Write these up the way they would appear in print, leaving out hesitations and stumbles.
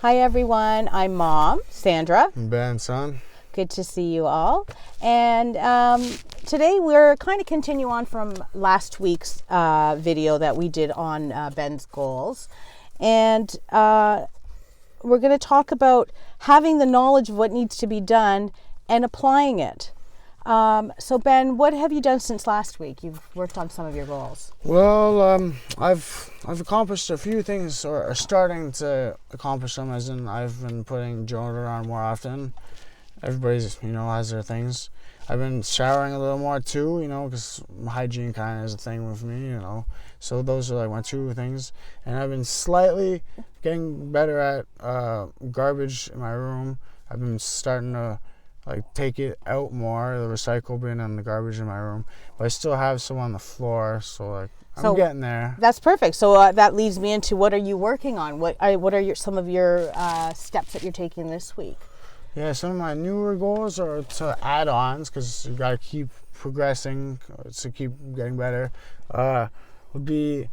Hi everyone, I'm Mom, Sandra. Ben, son. Good to see you all. And today we're kind of continue on from last week's video that we did on Ben's goals. And we're going to talk about having the knowledge of what needs to be done and applying it. So Ben, what have you done since last week? You've worked on some of your goals. Well, I've accomplished a few things, or starting to accomplish them. As in, I've been putting deodorant on more often. Everybody's, has their things. I've been showering a little more too, because hygiene kind of is a thing with me, So those are like my two things. And I've been slightly getting better at garbage in my room. I've been starting to take it out more, the recycle bin and the garbage in my room. But I still have some on the floor, so I'm getting there. That's perfect. So that leads me into, what are you working on? What are some of your steps that you're taking this week? Yeah, some of my newer goals are to add-ons, because you gotta keep progressing to keep getting better. Would be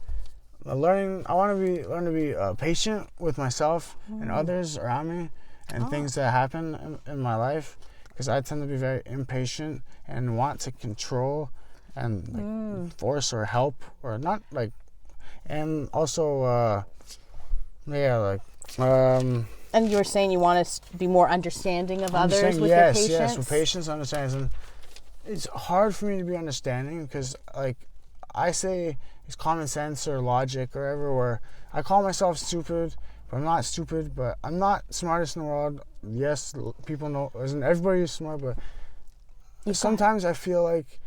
learning. I want to learn to be patient with myself and others around me, and things that happen in my life. Because I tend to be very impatient and want to control and force or help or not and also And you were saying you want to be more understanding of others with your patience? Yes, with patience, understanding. And it's hard for me to be understanding because, I say it's common sense or logic or whatever, where I call myself stupid, but I'm not stupid, but I'm not smartest in the world. Yes, people know, isn't everybody is smart, but sometimes I feel like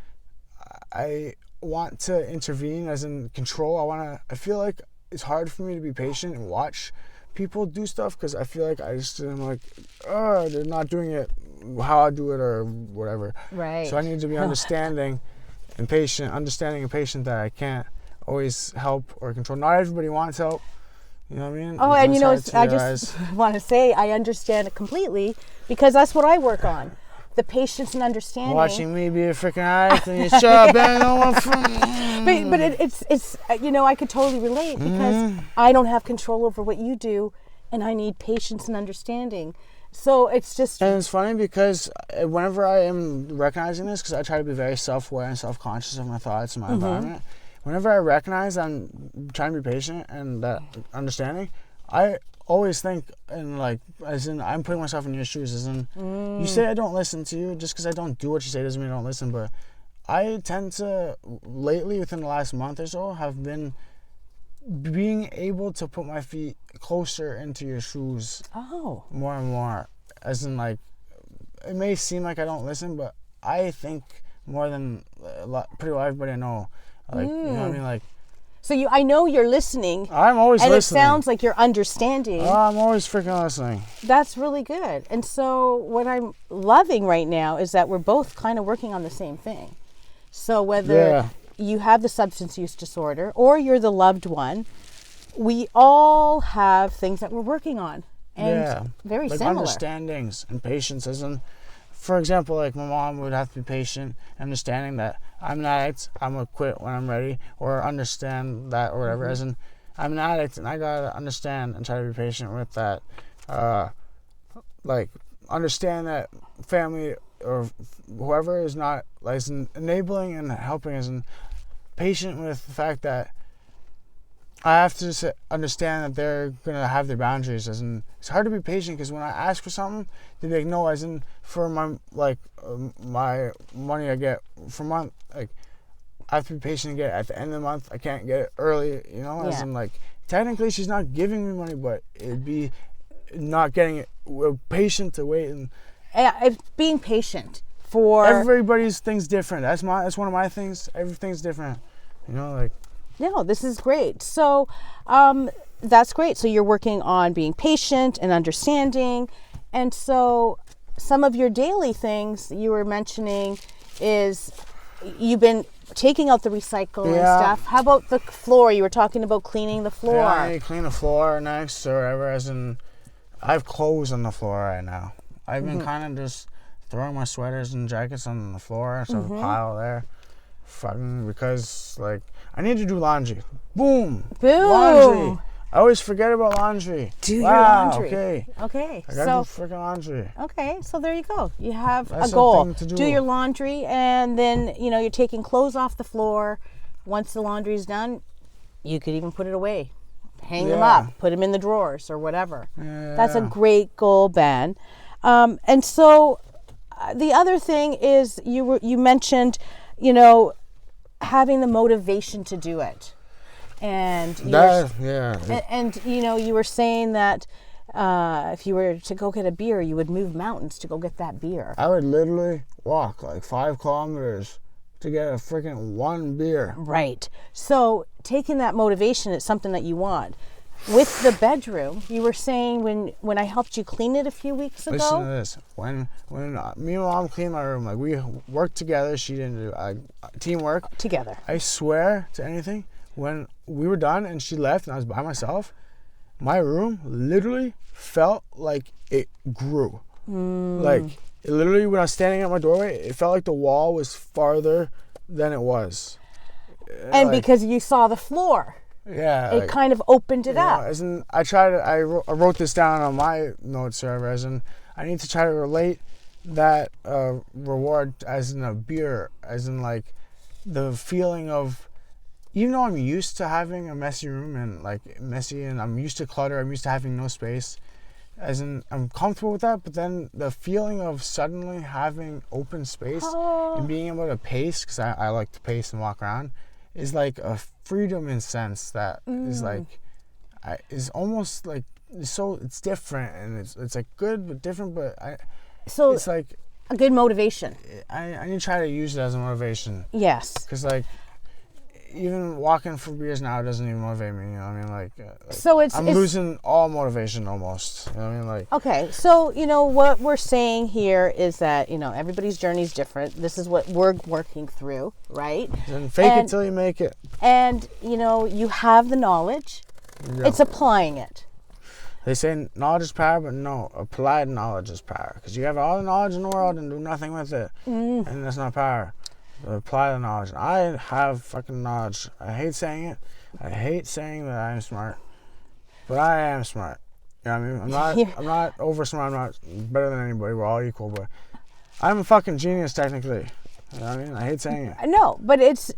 I want to intervene, as in control. I feel like it's hard for me to be patient and watch people do stuff, because I feel like they're not doing it how I do it or whatever. Right. So I need to be understanding and patient that I can't always help or control. Not everybody wants help. You know what I mean? Oh, and I just want to say I understand it completely, because that's what I work on. The patience and understanding. Watching me be a freaking addict and you shut up, Ben. But it's I could totally relate, because I don't have control over what you do, and I need patience and understanding. So it's just... And it's funny because whenever I am recognizing this, because I try to be very self-aware and self-conscious of my thoughts and my environment, whenever I recognize I'm trying to be patient and that understanding, I always think, as in I'm putting myself in your shoes, as in you say I don't listen to you. Just because I don't do what you say doesn't mean I don't listen. But I tend to, lately, within the last month or so, have been being able to put my feet closer into your shoes more and more. As in, it may seem like I don't listen, but I think more than pretty well everybody I know. You know what I mean? So I know you're listening. I'm always listening. And it sounds like you're understanding. Oh, I'm always freaking listening. That's really good. And so what I'm loving right now is that we're both kind of working on the same thing. So whether you have the substance use disorder or you're the loved one, we all have things that we're working on. And very similar. Understandings and patience. As in, for example, my mom would have to be patient, understanding that I'm an addict, I'm going to quit when I'm ready, or understand that, or whatever. As in, I'm an addict, and I got to understand and try to be patient with that. Understand that family or whoever is not, enabling and helping, as in patient with the fact that I have to understand that they're going to have their boundaries. As in, it's hard to be patient, because when I ask for something, they be like, no, as in, for my my money I get for month, I have to be patient to get it at the end of the month. I can't get it early, as in, technically she's not giving me money, but it'd be not getting it. We're patient to wait. And it's being patient for... Everybody's thing's different. That's one of my things. Everything's different, No, this is great. So that's great. So you're working on being patient and understanding. And so some of your daily things you were mentioning is you've been taking out the recycle and stuff. How about the floor? You were talking about cleaning the floor. Yeah, I need to clean the floor next or whatever. As in, I have clothes on the floor right now. I've been kind of just throwing my sweaters and jackets on the floor. So a pile there. Fucking, because I need to do laundry. Boom. Boom. Laundry. I always forget about laundry. Do your laundry. Okay. Okay. I gotta do freaking laundry. Okay, so there you go. You have That's a goal. something to Do do. your laundry, and then you're taking clothes off the floor. Once the laundry's done, you could even put it away, hang them up, put them in the drawers or whatever. Yeah. That's a great goal, Ben. And so the other thing is you mentioned, having the motivation to do it. And you were saying that if you were to go get a beer, you would move mountains to go get that beer. I would literally walk like 5 kilometers to get a freaking one beer. Right. So taking that motivation is something that you want. With the bedroom, you were saying when I helped you clean it a few weeks ago. Listen to this. When me and Mom cleaned my room, like we worked together. She didn't do teamwork. Together. I swear to anything. When we were done and she left and I was by myself, my room literally felt like it grew. Like, it literally, when I was standing at my doorway, it felt like the wall was farther than it was. And because you saw the floor. Yeah. It kind of opened it up. As in, I wrote this down on my note server, as in, I need to try to relate that reward as in a beer, as in like the feeling of, even though I'm used to having a messy room and like messy, and I'm used to clutter, I'm used to having no space, as in I'm comfortable with that, but then the feeling of suddenly having open space and being able to pace, because I like to pace and walk around, is like a freedom in sense that is like, is almost like, it's different, and it's like good but different, but it's like a good motivation. I need to try to use it as a motivation. Yes. Because like, even walking for beers now doesn't even motivate me, you know what I mean? Like so I'm losing all motivation almost, you know what I mean? Like, okay, so what we're saying here is that everybody's journey is different. This is what we're working through, right? And fake it till you make it. And you have the knowledge. Yeah. It's applying it. They say knowledge is power, but no, applied knowledge is power. Because you have all the knowledge in the world and do nothing with it, and that's not power. Apply the knowledge. I have fucking knowledge. I hate saying it. I hate saying that I'm smart, but I am smart. You know what I mean? I'm not over smart. I'm not better than anybody. We're all equal, but I'm a fucking genius technically. You know what I mean? I hate saying it. No, but it's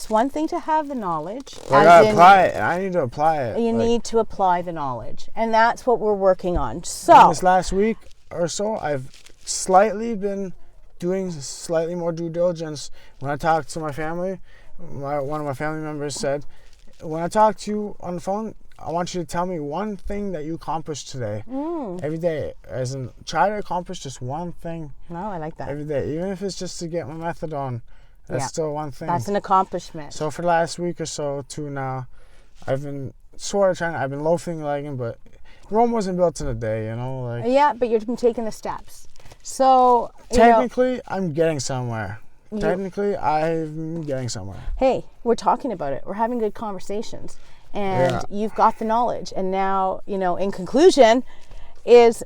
one thing to have the knowledge. I gotta apply it, and I need to apply it. You need to apply the knowledge, and that's what we're working on. So this last week or so, I've slightly been doing slightly more due diligence. When I talked to my family, one of my family members said, when I talk to you on the phone, I want you to tell me one thing that you accomplished today. Every day. As in, try to accomplish just one thing. No, I like that. Every day. Even if it's just to get my methadone, that's still one thing. That's an accomplishment. So for the last week or so, 2 now, I've been sort of I've been loafing, legging, but Rome wasn't built in a day, like. Yeah, but you've been taking the steps. So technically, I'm getting somewhere. Technically, I'm getting somewhere. Hey, we're talking about it. We're having good conversations, and you've got the knowledge. And now, in conclusion, is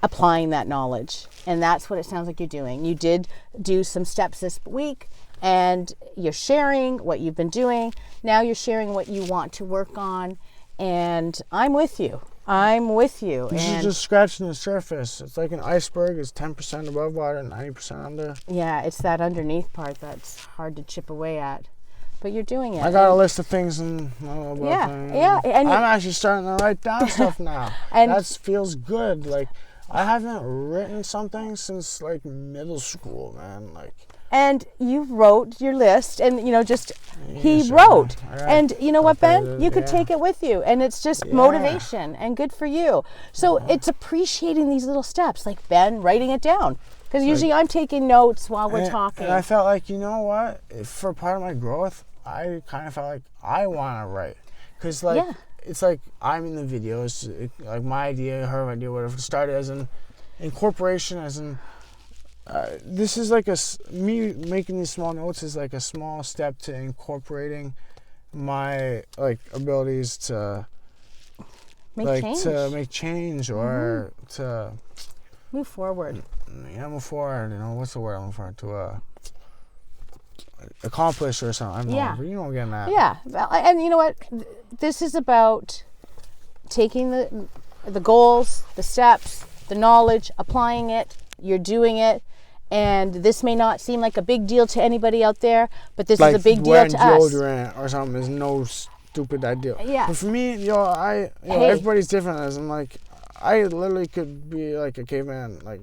applying that knowledge, and that's what it sounds like you're doing. You did do some steps this week, and you're sharing what you've been doing. Now you're sharing what you want to work on, and I'm with you. This is just scratching the surface. It's like an iceberg. It's 10% above water and 90% under. Yeah, it's that underneath part that's hard to chip away at. But you're doing it. I got a list of things, and and I'm actually starting to write down stuff now. And that feels good. Like, I haven't written something since like middle school, man. Like. And you wrote your list, and he wrote. And you know what, Ben? You could take it with you, and it's just motivation, and good for you. So it's appreciating these little steps, like Ben writing it down, because usually I'm taking notes while we're talking. And I felt like, you know what? For part of my growth, I kind of felt like I want to write, because it's like I'm in the videos, like my idea, her idea, whatever. Started as an incorporation, as in. This is like me making these small notes is like a small step to incorporating my abilities to make change or to move forward. Yeah, move forward. What's the word I'm looking for? accomplish or something. I don't know, Yeah. but you know what I'm getting at. Yeah, well, and you know what? This is about taking the goals, the steps, the knowledge, applying it. You're doing it, and this may not seem like a big deal to anybody out there, but this is a big deal to us. Deodorant or something is no stupid idea. Yeah. But for me, Hey. everybody's different. As I'm like, I literally could be like a caveman. Like,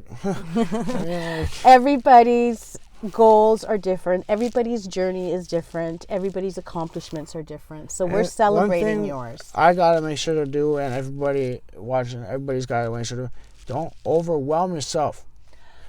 Everybody's goals are different. Everybody's journey is different. Everybody's accomplishments are different. So we're And celebrating one thing yours. I gotta make sure to do, and everybody watching, everybody's gotta make sure to do, don't overwhelm yourself.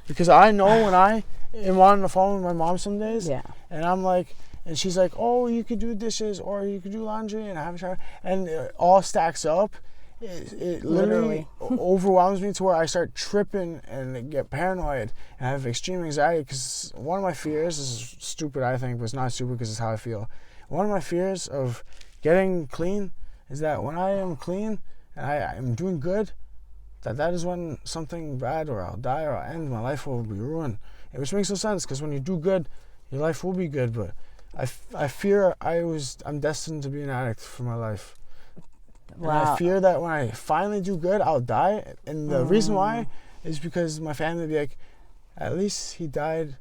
Because I know when I am on the phone with my mom some days, Yeah. and I'm like, and she's like, oh, you could do dishes or you could do laundry, and I have a shower, and it all stacks up. It literally overwhelms me to where I start tripping and get paranoid and I have extreme anxiety, because one of my fears, this is stupid I think, but it's not stupid because it's how I feel. One of my fears of getting clean is that when I am clean and I am doing good, that is when something bad, or I'll die, or I'll end, my life will be ruined. Which makes no sense, because when you do good, your life will be good. But I fear I'm destined to be an addict for my life. Wow. And I fear that when I finally do good, I'll die. And the reason why is because my family will be like, at least he died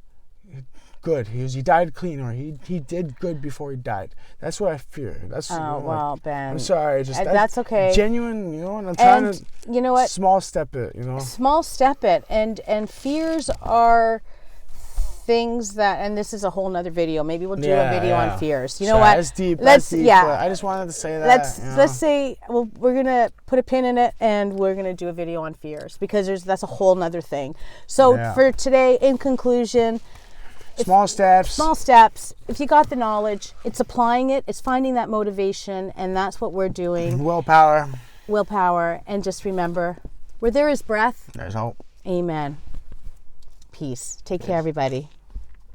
good. He died clean, or he did good before he died. That's what I fear. That's well, Ben. I'm sorry. Just that's okay. Genuine, and I'm trying And to. you know what? Small step it, Small step it, and fears are things that, and this is a whole nother video. Maybe we'll do a video on fears. You know what? That's deep. Let's But I just wanted to say that. Let's say we're gonna put a pin in it, and we're gonna do a video on fears, because that's a whole nother thing. So for today, in conclusion, small steps. Small steps. If you got the knowledge, it's applying it. It's finding that motivation, and that's what we're doing. Willpower, and just remember, where there is breath, there's hope. amen. Peace. Take care, everybody.